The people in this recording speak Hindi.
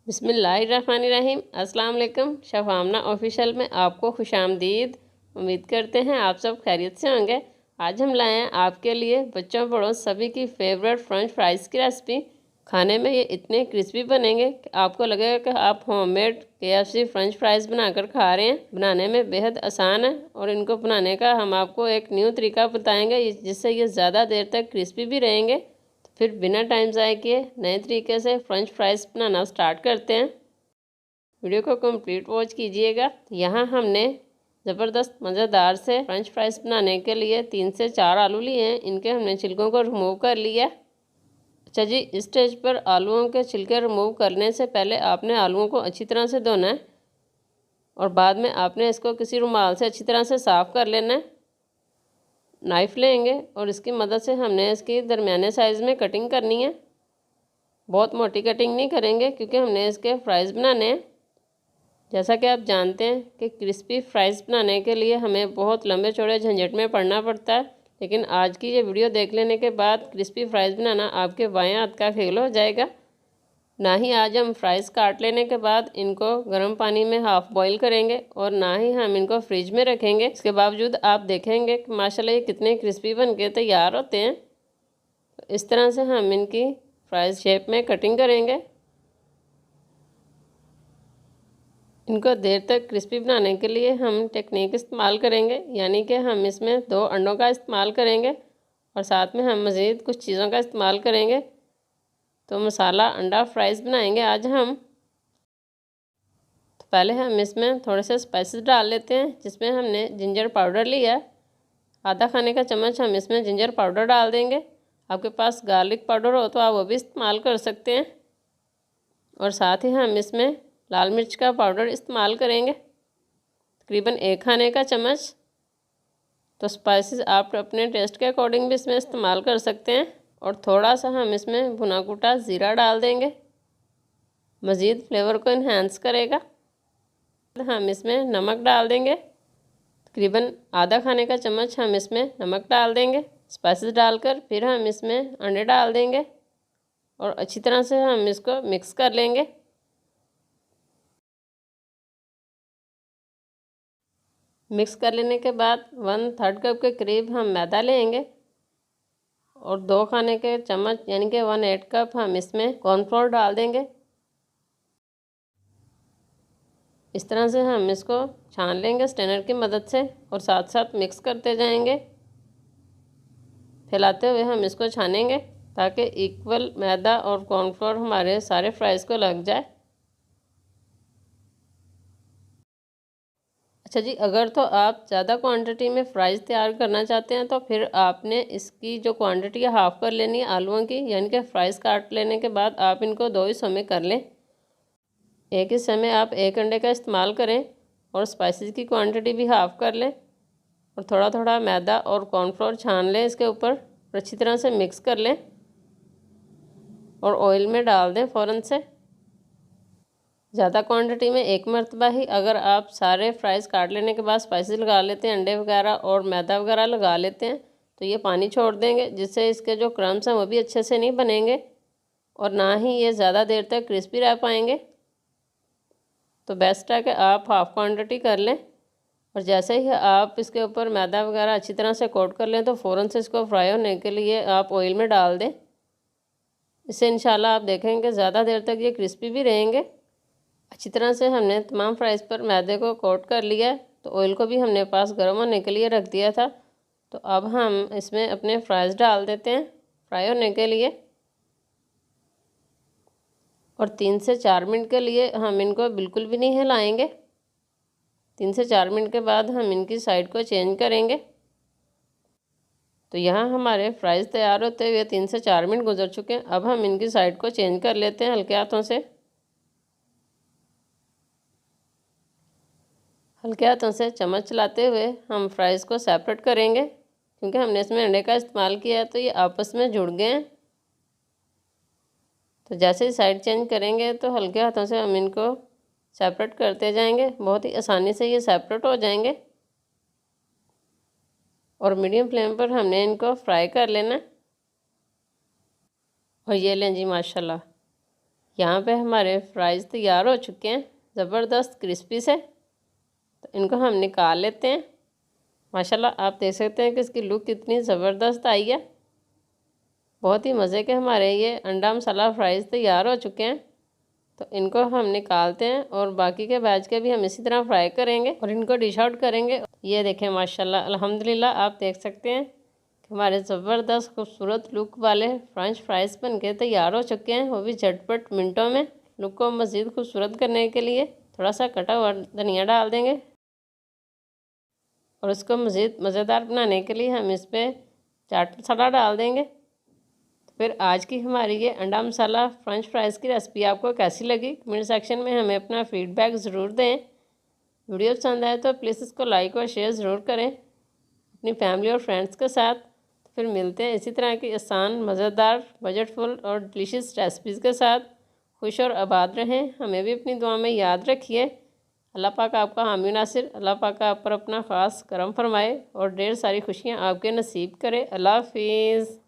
बिस्मिल्लाहिर्रहमानिर्रहीम। अस्सलाम वालेकुम। शेफ़ आमना ऑफिशियल में आपको खुशामदीद। उम्मीद करते हैं आप सब खैरियत से होंगे। आज हम लाए हैं आपके लिए बच्चों बड़ों सभी की फेवरेट फ्रेंच फ्राइज़ की रेसिपी। खाने में ये इतने क्रिस्पी बनेंगे कि आपको लगेगा कि आप होममेड KFC फ्रेंच फ्राइज़ बनाकर खा रहे हैं। बनाने में बेहद आसान है और इनको बनाने का हम आपको एक न्यू तरीका बताएंगे जिससे ये ज़्यादा देर तक क्रिस्पी भी रहेंगे। फिर बिना टाइम ज़ाय किए नए तरीके से फ्रेंच फ्राइज़ बनाना स्टार्ट करते हैं। वीडियो को कंप्लीट वॉच कीजिएगा। यहाँ हमने ज़बरदस्त मज़ेदार से फ्रेंच फ्राइज़ बनाने के लिए 3 से 4 आलू लिए हैं। इनके हमने छिलकों को रिमूव कर लिया। अच्छा जी, इस स्टेज पर आलूओं के छिलके रिमूव करने से पहले आपने आलूओं को अच्छी तरह से धोना है और बाद में आपने इसको किसी रुमाल से अच्छी तरह से साफ़ कर लेना है। नाइफ़ लेंगे और इसकी मदद से हमने इसकी दरमियाने साइज़ में कटिंग करनी है। बहुत मोटी कटिंग नहीं करेंगे क्योंकि हमने इसके फ्राइज़ बनाने हैं। जैसा कि आप जानते हैं कि क्रिस्पी फ्राइज़ बनाने के लिए हमें बहुत लंबे चौड़े झंझट में पड़ना पड़ता है, लेकिन आज की ये वीडियो देख लेने के बाद क्रिस्पी फ्राइज़ बनाना आपके बाएं हाथ का खेल हो जाएगा। ना ही आज हम फ्राइज़ काट लेने के बाद इनको गर्म पानी में हाफ़ बॉईल करेंगे और ना ही हम इनको फ्रिज में रखेंगे। इसके बावजूद आप देखेंगे कि माशाल्लाह ये कितने क्रिस्पी बन के तैयार होते हैं। इस तरह से हम इनकी फ्राइज़ शेप में कटिंग करेंगे। इनको देर तक क्रिस्पी बनाने के लिए हम टेक्निक इस्तेमाल करेंगे, यानी कि हम इसमें 2 अंडों का इस्तेमाल करेंगे और साथ में हम मज़ीद कुछ चीज़ों का इस्तेमाल करेंगे। तो मसाला अंडा फ्राइज़ बनाएंगे आज हम। तो पहले हम इसमें थोड़े से स्पाइसेस डाल लेते हैं, जिसमें हमने जिंजर पाउडर लिया है। आधा खाने का चम्मच हम इसमें जिंजर पाउडर डाल देंगे। आपके पास गार्लिक पाउडर हो तो आप वो भी इस्तेमाल कर सकते हैं। और साथ ही हम इसमें लाल मिर्च का पाउडर इस्तेमाल करेंगे, तकरीबन 1 खाने का चम्मच। तो स्पाइसेस आप अपने टेस्ट के अकॉर्डिंग भी इसमें इस्तेमाल कर सकते हैं। और थोड़ा सा हम इसमें भुना कुटा ज़ीरा डाल देंगे, मज़ीद फ्लेवर को इन्हेंस करेगा। हम इसमें नमक डाल देंगे, तकरीबन आधा खाने का चम्मच हम इसमें नमक डाल देंगे। स्पाइसेस डालकर फिर हम इसमें अंडे डाल देंगे और अच्छी तरह से हम इसको मिक्स कर लेंगे। मिक्स कर लेने के बाद 1/3 कप के करीब हम मैदा लेंगे और 2 खाने के चम्मच यानी कि 1/8 कप हम इसमें कॉर्नफ्लोर डाल देंगे। इस तरह से हम इसको छान लेंगे स्ट्रेनर की मदद से और साथ साथ मिक्स करते जाएंगे। फैलाते हुए हम इसको छानेंगे ताकि इक्वल मैदा और कॉर्नफ्लोर हमारे सारे फ्राइज़ को लग जाए। अच्छा जी, अगर तो आप ज़्यादा क्वांटिटी में फ़्राइज़ तैयार करना चाहते हैं तो फिर आपने इसकी जो क्वांटिटी है हाफ़ कर लेनी है आलूओं की, यानी कि फ़्राइज़ काट लेने के बाद आप इनको 2 हिस्सों में कर लें। एक हिस्से में आप 1 अंडे का इस्तेमाल करें और स्पाइसेस की क्वांटिटी भी हाफ़ कर लें और थोड़ा थोड़ा मैदा और कॉर्नफ्लोर छान लें इसके ऊपर और अच्छी तरह से मिक्स कर लें और ऑयल में डाल दें फ़ौरन से। ज़्यादा क्वांटिटी में एक मरतबा ही अगर आप सारे फ्राइज़ काट लेने के बाद स्पाइसेस लगा लेते हैं, अंडे वगैरह और मैदा वगैरह लगा लेते हैं, तो ये पानी छोड़ देंगे, जिससे इसके जो क्रम्स हैं वो भी अच्छे से नहीं बनेंगे और ना ही ये ज़्यादा देर तक क्रिस्पी रह पाएंगे। तो बेस्ट है कि आप हाफ़ क्वांटिटी कर लें और जैसे ही आप इसके ऊपर मैदा वगैरह अच्छी तरह से कोट कर लें तो फ़ौरन से इसको फ्राई होने के लिए आप ऑयल में डाल दें। इससे इंशाल्लाह आप देखेंगे ज़्यादा देर तक ये क्रिस्पी भी रहेंगे। अच्छी तरह से हमने तमाम फ्राइज़ पर मैदे को कोट कर लिया है, तो ऑयल को भी हमने पास गर्म होने के लिए रख दिया था। तो अब हम इसमें अपने फ्राइज़ डाल देते हैं फ्राई होने के लिए और 3 से 4 मिनट के लिए हम इनको बिल्कुल भी नहीं हिलाएंगे। 3 से 4 मिनट के बाद हम इनकी साइड को चेंज करेंगे। तो यहाँ हमारे फ्राइज़ तैयार होते हुए 3 से 4 मिनट गुजर चुके हैं। अब हम इनकी साइड को चेंज कर लेते हैं हल्के हाथों से। हल्के हाथों से चम्मच चलाते हुए हम फ्राइज़ को सेपरेट करेंगे, क्योंकि हमने इसमें अंडे का इस्तेमाल किया है तो ये आपस में जुड़ गए हैं। तो जैसे ही साइड चेंज करेंगे तो हल्के हाथों से हम इनको सेपरेट करते जाएंगे, बहुत ही आसानी से ये सेपरेट हो जाएंगे। और मीडियम फ्लेम पर हमने इनको फ्राई कर लेना। और ये लें जी, माशाल्लाह यहाँ पे हमारे फ्राइज़ तैयार हो चुके हैं, ज़बरदस्त क्रिस्पी से। तो इनको हम निकाल लेते हैं। माशाल्लाह आप देख सकते हैं कि इसकी लुक कितनी ज़बरदस्त आई है। बहुत ही मज़े के हमारे ये अंडा मसाला फ्राइज़ तैयार हो चुके हैं। तो इनको हम निकालते हैं और बाकी के बैच के भी हम इसी तरह फ्राई करेंगे और इनको डिश आउट करेंगे। ये देखें माशाल्लाह अल्हम्दुलिल्लाह आप देख सकते हैं कि हमारे ज़बरदस्त खूबसूरत लुक वाले फ्रेंच फ्राइज़ बन के तैयार हो चुके हैं, वो भी झटपट मिनटों में। लुक को मज़ीद खूबसूरत करने के लिए थोड़ा सा कटा हुआ धनिया डाल देंगे और उसको मज़ीद मज़ेदार बनाने के लिए हम इस पर चाट मसाला डाल देंगे। फिर आज की हमारी ये अंडा मसाला फ्रेंच फ्राइज़ की रेसिपी आपको कैसी लगी, कमेंट सेक्शन में हमें अपना फीडबैक ज़रूर दें। वीडियो पसंद आए तो प्लीज़ इसको लाइक और शेयर ज़रूर करें अपनी फैमिली और फ्रेंड्स के साथ। तो फिर मिलते हैं इसी तरह की आसान, मज़ेदार, बजटफुल और डिलीशियस रेसिपीज़ के साथ। खुश और आबाद रहें, हमें भी अपनी दुआ में याद रखिए। अल्लाह पाक आपका हामी नासिर, अल्लाह पाक आप पर अपना ख़ास करम फरमाए और ढेर सारी खुशियाँ आपके नसीब करे। अल्लाह हाफिज़।